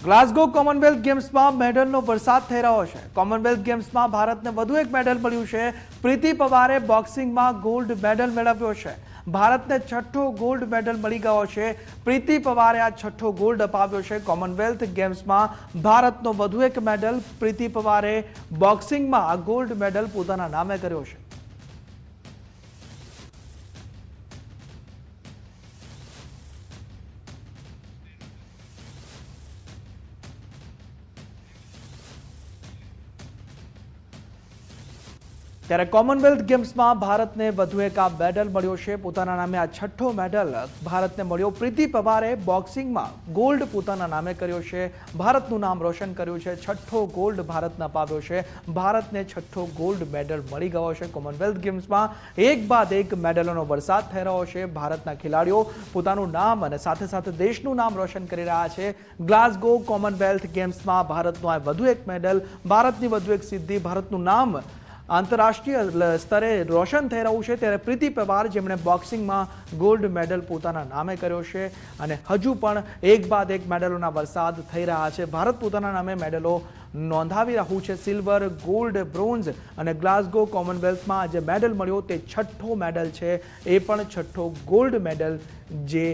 ગ્લાસગો Commonwealth ગેમ્સમાં મેડલનો વરસાદ થઈ રહ્યો છે। કોમનવેલ્થ ગેમ્સમાં ભારતને વધુ એક મેડલ મળ્યું છે। પ્રીતિ પવારે બોક્સિંગમાં ગોલ્ડ મેડલ મેળવ્યો છે। ભારતને છઠ્ઠો ગોલ્ડ મેડલ મળી ગયો છે। પ્રીતિ પવારે આ છઠ્ઠો ગોલ્ડ અપાવ્યો છે। કોમનવેલ્થ ગેમ્સમાં ભારતનો વધુ એક મેડલ। પ્રીતિ પવારે બોક્સિંગમાં આ ગોલ્ડ મેડલ પોતાના નામે કર્યો છે। ત્યારે કોમનવેલ્થ ગેમ્સમાં ભારતને વધુ એક આ મેડલ મળ્યો છે। પોતાના નામે આ છઠ્ઠો મેડલ ભારતને મળ્યો। પ્રીતિ પવારે બોક્સિંગમાં ગોલ્ડ પોતાના નામે કર્યો છે। ભારતનું નામ રોશન કર્યું છે। છઠ્ઠો ગોલ્ડ ભારતને અપાવ્યો છે। ભારતને છઠ્ઠો ગોલ્ડ મેડલ મળી ગયો છે। કોમનવેલ્થ ગેમ્સમાં એક બાદ એક મેડલોનો વરસાદ થઈ રહ્યો છે। ભારતના ખેલાડીઓ પોતાનું નામ અને સાથે સાથે દેશનું નામ રોશન કરી રહ્યા છે। ગ્લાસગો કોમનવેલ્થ ગેમ્સમાં ભારતનું આ વધુ એક મેડલ, ભારતની વધુ એક સિદ્ધિ, ભારતનું નામ આંતરરાષ્ટ્રીય સ્તરે રોશન થઈ રહ્યું છે। ત્યારે પ્રીતિ પવાર જેમણે બોક્સિંગમાં ગોલ્ડ મેડલ પોતાના નામે કર્યો છે અને હજુ પણ એક બાદ એક મેડલોના વરસાદ થઈ રહ્યા છે। ભારત પોતાના નામે મેડલો નોંધાવી રહ્યું છે। સિલ્વર, ગોલ્ડ, બ્રોન્ઝ અને ગ્લાસગો કોમનવેલ્થમાં જે મેડલ મળ્યો તે છઠ્ઠો મેડલ છે। એ પણ છઠ્ઠો ગોલ્ડ મેડલ જે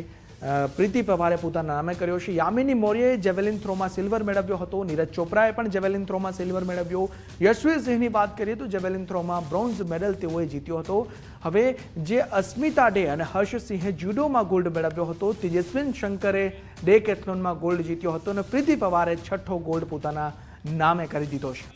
પ્રીતિ પવારે પોતાના નામે કર્યો છે। યામિની મૌર્યએ જેવેલિન થ્રોમાં સિલ્વર મેળવ્યો હતો। નીરજ ચોપરાએ પણ જેવેલિન થ્રોમાં સિલ્વર મેળવ્યો। યશવીર સિંહની વાત કરીએ તો જેવેલિન થ્રોમાં બ્રોન્ઝ મેડલ તેઓએ જીત્યો હતો। હવે જે અસ્મિતા ડે અને હર્ષ સિંહે જુડોમાં ગોલ્ડ મેળવ્યો હતો, તેજસ્વિન શંકરે ડેકેથલોનમાં ગોલ્ડ જીત્યો હતો અને પ્રીતિ પવારે છઠ્ઠો ગોલ્ડ પોતાના નામે કરી દીધો છે।